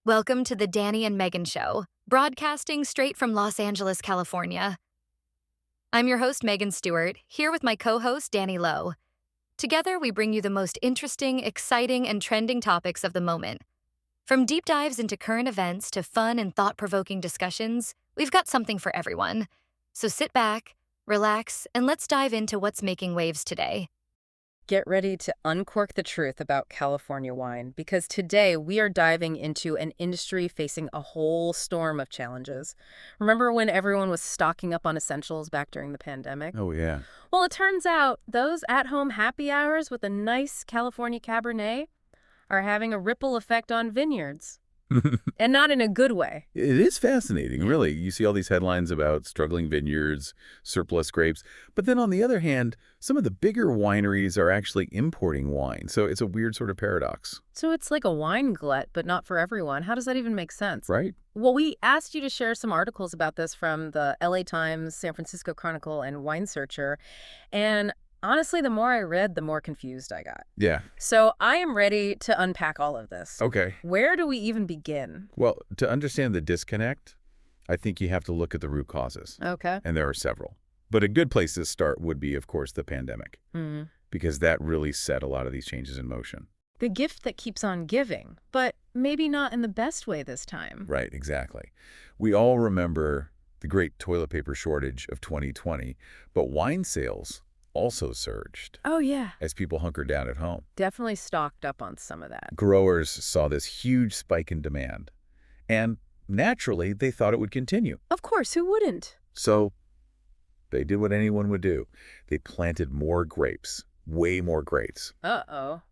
Welcome to the Danny and Megan Show, broadcasting straight from Los Angeles, California. I'm your host, Megan Stewart, here with my co-host, Danny Lowe. Together, we bring you the most interesting, exciting, and trending topics of the moment. From deep dives into current events to fun and thought-provoking discussions, we've got something for everyone. So sit back, relax, and let's dive into what's making waves today. Get ready to uncork the truth about California wine, because today we are diving into an industry facing a whole storm of challenges. Remember when everyone was stocking up on essentials back during the pandemic? Oh, yeah. Well, it turns out those at-home happy hours with a nice California Cabernet are having a ripple effect on vineyards. And not in a good way. It is fascinating, really. You see all these headlines about struggling vineyards, surplus grapes. But then on the other hand, some of the bigger wineries are actually importing wine. So it's a weird sort of paradox. So it's like a wine glut, but not for everyone. How does that even make sense? Right? Well, we asked you to share some articles about this from the LA Times, San Francisco Chronicle, and Wine Searcher. And honestly, the more I read, the more confused I got. Yeah. So I am ready to unpack all of this. Okay. Where do we even begin? Well, to understand the disconnect, I think you have to look at the root causes. Okay. And there are several. But a good place to start would be, of course, the pandemic. Because that really set a lot of these changes in motion. The gift that keeps on giving, but maybe not in the best way this time. Right, exactly. We all remember the great toilet paper shortage of 2020, but wine sales also surged Oh, yeah. as people hunkered down at home. Definitely stocked up on some of that. Growers saw this huge spike in demand, and naturally, they thought it would continue. Of course, who wouldn't? So they did what anyone would do. They planted more grapes, way more grapes. Uh-oh.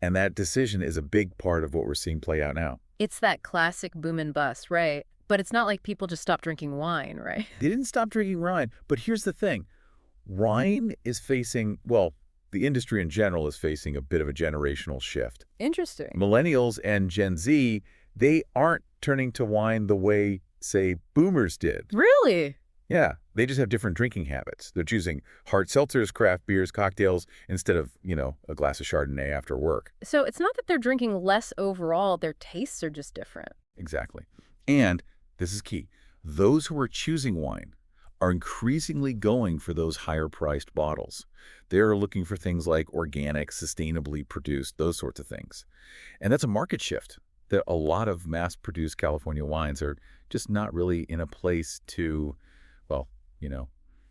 And that decision is a big part of what we're seeing play out now. It's that classic boom and bust, right? But it's not like people just stopped drinking wine, right? They didn't stop drinking wine, but here's the thing. Wine is facing, well, the industry in general is facing a bit of a generational shift. Interesting. Millennials and Gen Z, they aren't turning to wine the way, say, boomers did. Really? Yeah, they just have different drinking habits. They're choosing hard seltzers, craft beers, cocktails, instead of, a glass of Chardonnay after work. So it's not that they're drinking less overall, their tastes are just different. Exactly. And this is key. Those who are choosing wine are increasingly going for those higher-priced bottles. They're looking for things like organic, sustainably produced, those sorts of things. And that's a market shift that a lot of mass-produced California wines are just not really in a place to, well,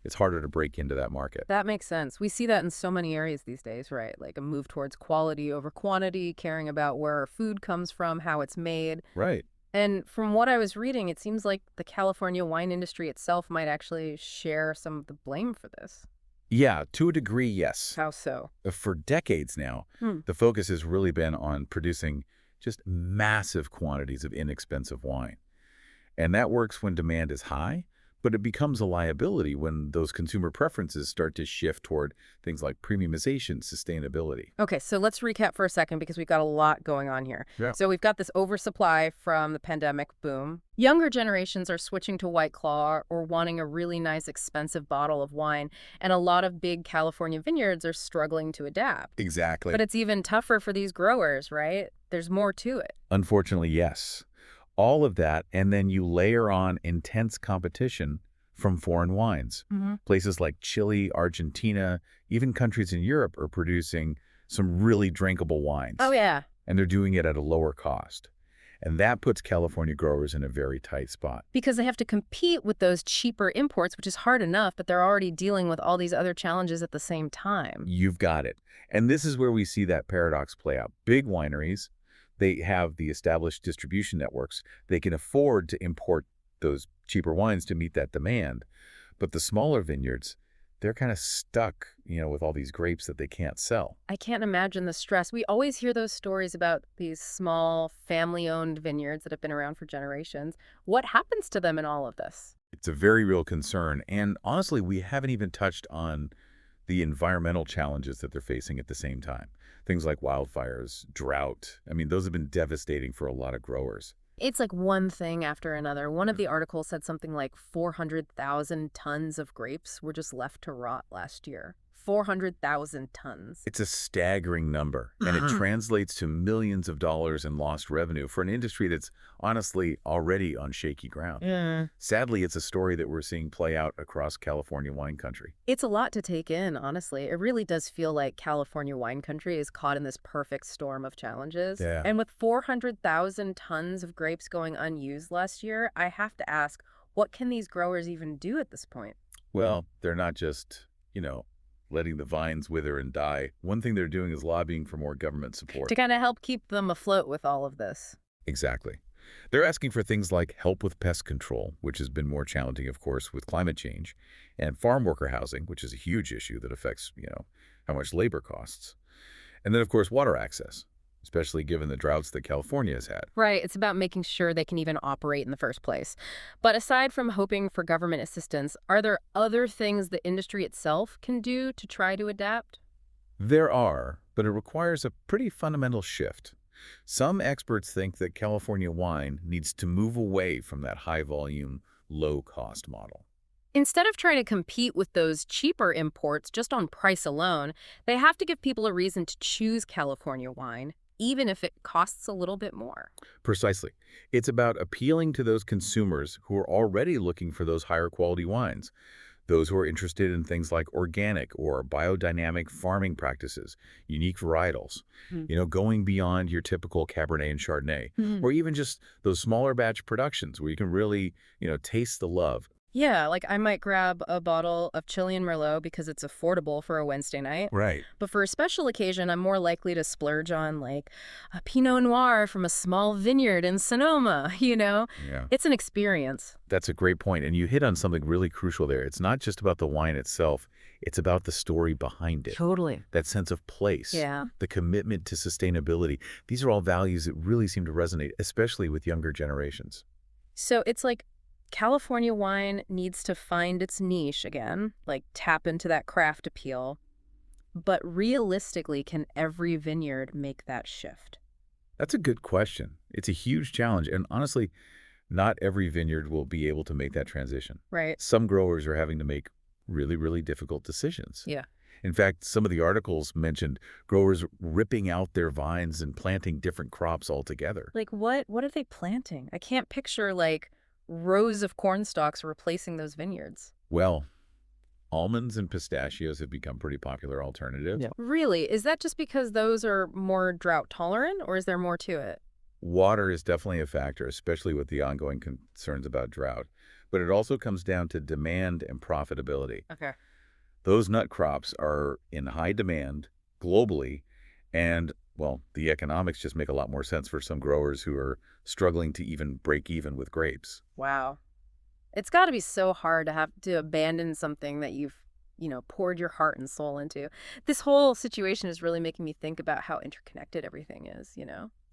it's harder to break into that market. That makes sense. We see that in so many areas these days, right? Like a move towards quality over quantity, caring about where our food comes from, how it's made. Right. And from what I was reading, it seems like the California wine industry itself might actually share some of the blame for this. Yeah, to a degree, yes. How so? For decades now, the focus has really been on producing just massive quantities of inexpensive wine. And that works when demand is high, but it becomes a liability when those consumer preferences start to shift toward things like premiumization, sustainability. Okay, so let's recap for a second because we've got a lot going on here. Yeah. So we've got this oversupply from the pandemic boom. Younger generations are switching to White Claw or wanting a really nice, expensive bottle of wine. And a lot of big California vineyards are struggling to adapt. Exactly. But it's even tougher for these growers, right? There's more to it. Unfortunately, yes. All of that, and then you layer on intense competition from foreign wines. Places like Chile, Argentina, even countries in Europe are producing some really drinkable wines. Oh, yeah. And they're doing it at a lower cost. And that puts California growers in a very tight spot. Because they have to compete with those cheaper imports, which is hard enough, but they're already dealing with all these other challenges at the same time. You've got it. And this is where we see that paradox play out. Big wineries, they have the established distribution networks. They can afford to import those cheaper wines to meet that demand. But the smaller vineyards, they're kind of stuck, with all these grapes that they can't sell. I can't imagine the stress. We always hear those stories about these small family-owned vineyards that have been around for generations. What happens to them in all of this? It's a very real concern. And honestly, we haven't even touched on the environmental challenges that they're facing at the same time. Things like wildfires, drought. I mean, those have been devastating for a lot of growers. It's like one thing after another. One of the articles said something like 400,000 tons of grapes were just left to rot last year. 400,000 tons. It's a staggering number, and it translates to millions of dollars in lost revenue for an industry that's honestly already on shaky ground. Yeah. Sadly, it's a story that we're seeing play out across California wine country. It's a lot to take in, honestly. It really does feel like California wine country is caught in this perfect storm of challenges. Yeah. And with 400,000 tons of grapes going unused last year, I have to ask, what can these growers even do at this point? Well, they're not just, letting the vines wither and die. One thing they're doing is lobbying for more government support. To kind of help keep them afloat with all of this. Exactly. They're asking for things like help with pest control, which has been more challenging, of course, with climate change, and farm worker housing, which is a huge issue that affects, how much labor costs. And then, of course, water access, especially given the droughts that California has had. Right. It's about making sure they can even operate in the first place. But aside from hoping for government assistance, are there other things the industry itself can do to try to adapt? There are, but it requires a pretty fundamental shift. Some experts think that California wine needs to move away from that high-volume, low-cost model. Instead of trying to compete with those cheaper imports just on price alone, they have to give people a reason to choose California wine, even if it costs a little bit more. Precisely. It's about appealing to those consumers who are already looking for those higher quality wines, those who are interested in things like organic or biodynamic farming practices, unique varietals, going beyond your typical Cabernet and Chardonnay, or even just those smaller batch productions where you can really, taste the love. Yeah, like I might grab a bottle of Chilean Merlot because it's affordable for a Wednesday night. Right. But for a special occasion, I'm more likely to splurge on like a Pinot Noir from a small vineyard in Sonoma, Yeah. It's an experience. That's a great point, and you hit on something really crucial there. It's not just about the wine itself, it's about the story behind it. Totally. That sense of place, Yeah. the commitment to sustainability. These are all values that really seem to resonate, especially with younger generations. So it's like California wine needs to find its niche again, like tap into that craft appeal. But realistically, can every vineyard make that shift? That's a good question. It's a huge challenge, and honestly, not every vineyard will be able to make that transition. Right. Some growers are having to make really, really difficult decisions. Yeah. In fact, some of the articles mentioned growers ripping out their vines and planting different crops altogether. Like what are they planting? I can't picture like rows of corn stalks replacing those vineyards. Well, almonds and pistachios have become pretty popular alternatives. Yeah. Really? Is that just because those are more drought tolerant, or is there more to it? Water is definitely a factor, especially with the ongoing concerns about drought. But it also comes down to demand and profitability. Okay. Those nut crops are in high demand globally, and, well, the economics just make a lot more sense for some growers who are struggling to even break even with grapes. Wow. It's got to be so hard to have to abandon something that you've, poured your heart and soul into. This whole situation is really making me think about how interconnected everything is.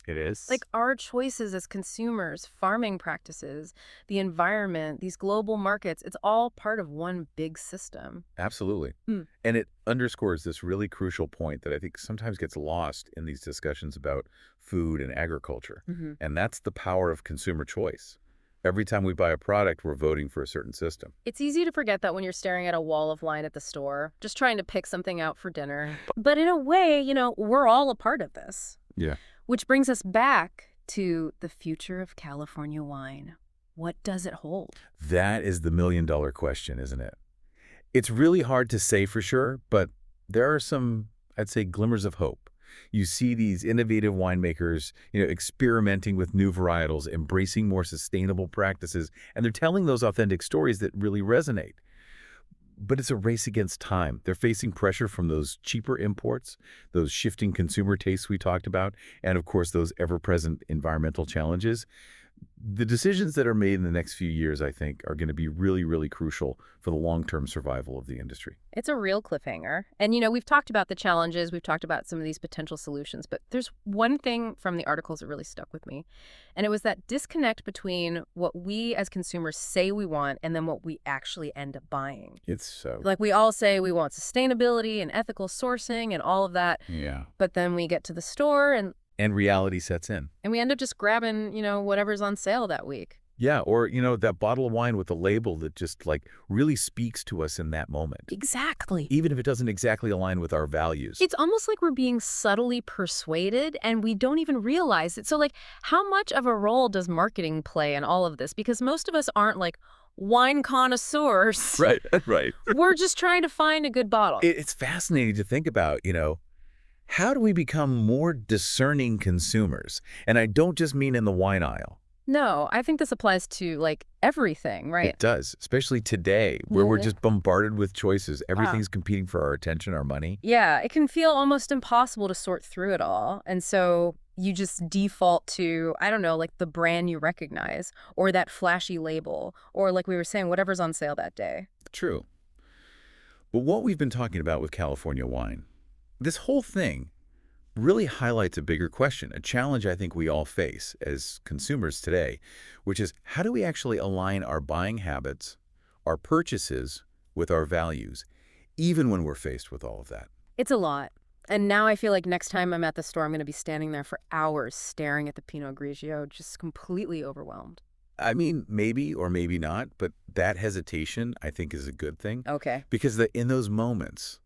It is. Like our choices as consumers, farming practices, the environment, these global markets, it's all part of one big system. Absolutely. And it underscores this really crucial point that I think sometimes gets lost in these discussions about food and agriculture. And that's the power of consumer choice. Every time we buy a product, we're voting for a certain system. It's easy to forget that when you're staring at a wall of line at the store, just trying to pick something out for dinner. But in a way, we're all a part of this. Yeah. Which brings us back to the future of California wine. What does it hold? That is the million-dollar question, isn't it? It's really hard to say for sure, but there are some, I'd say, glimmers of hope. You see these innovative winemakers, experimenting with new varietals, embracing more sustainable practices, and they're telling those authentic stories that really resonate. But it's a race against time. They're facing pressure from those cheaper imports, those shifting consumer tastes we talked about, and of course, those ever-present environmental challenges. The decisions that are made in the next few years, I think, are going to be really, really crucial for the long-term survival of the industry. It's a real cliffhanger. And, we've talked about the challenges, we've talked about some of these potential solutions, but there's one thing from the articles that really stuck with me. And it was that disconnect between what we as consumers say we want and then what we actually end up buying. It's so... Like we all say we want sustainability and ethical sourcing and all of that. Yeah. But then we get to the store and reality sets in. we end up just grabbing, whatever's on sale that week. Yeah, or, that bottle of wine with a label that just, like, really speaks to us in that moment, Exactly. even if it doesn't exactly align with our values. It's almost like we're being subtly persuaded and we don't even realize it. So, like, how much of a role does marketing play in all of this? Because most of us aren't like wine connoisseurs. Right, right. We're just trying to find a good bottle. It's fascinating to think about, how do we become more discerning consumers? And I don't just mean in the wine aisle. No, I think this applies to like everything, right? It does, especially today, where we're just bombarded with choices. Wow. Everything's competing for our attention, our money. Yeah, it can feel almost impossible to sort through it all. And so you just default to, I don't know, like the brand you recognize or that flashy label or like we were saying, whatever's on sale that day. True. But what we've been talking about with California wine, this whole thing really highlights a bigger question, a challenge I think we all face as consumers today, which is how do we actually align our buying habits, our purchases, with our values, even when we're faced with all of that? It's a lot. And now I feel like next time I'm at the store, I'm going to be standing there for hours staring at the Pinot Grigio, just completely overwhelmed. I mean, maybe or maybe not, but that hesitation, I think, is a good thing. Okay. Because in those moments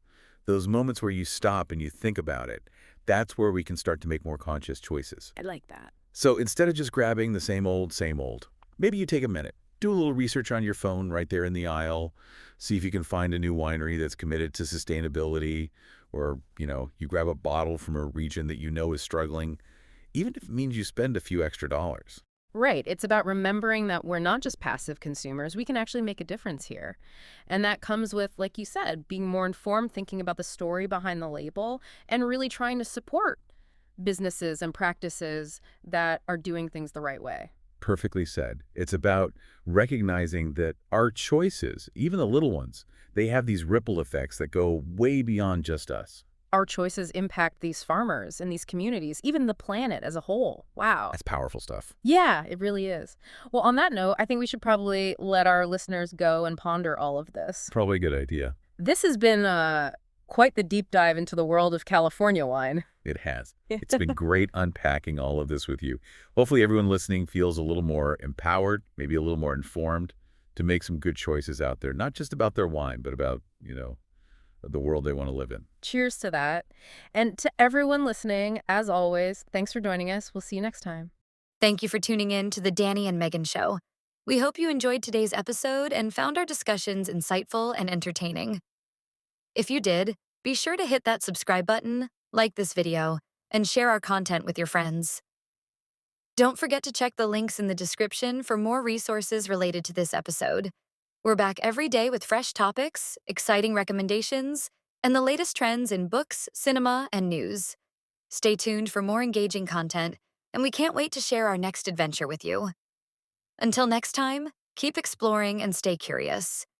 where you stop and you think about it, that's where we can start to make more conscious choices. I like that. So instead of just grabbing the same old, maybe you take a minute, do a little research on your phone right there in the aisle, see if you can find a new winery that's committed to sustainability, or, you grab a bottle from a region that you know is struggling, even if it means you spend a few extra dollars. Right. It's about remembering that we're not just passive consumers. We can actually make a difference here. And that comes with, like you said, being more informed, thinking about the story behind the label, and really trying to support businesses and practices that are doing things the right way. Perfectly said. It's about recognizing that our choices, even the little ones, they have these ripple effects that go way beyond just us. Our choices impact these farmers and these communities, even the planet as a whole. Wow. That's powerful stuff. Yeah, it really is. Well, on that note, I think we should probably let our listeners go and ponder all of this. Probably a good idea. This has been quite the deep dive into the world of California wine. It has. It's been great unpacking all of this with you. Hopefully everyone listening feels a little more empowered, maybe a little more informed to make some good choices out there, not just about their wine, but about, the world they want to live in. Cheers to that. And to everyone listening, as always, thanks for joining us. We'll see you next time. Thank you for tuning in to the Danny and Megan Show. We hope you enjoyed today's episode and found our discussions insightful and entertaining. If you did, be sure to hit that subscribe button, like this video, and share our content with your friends. Don't forget to check the links in the description for more resources related to this episode. We're back every day with fresh topics, exciting recommendations, and the latest trends in books, cinema, and news. Stay tuned for more engaging content, and we can't wait to share our next adventure with you. Until next time, keep exploring and stay curious.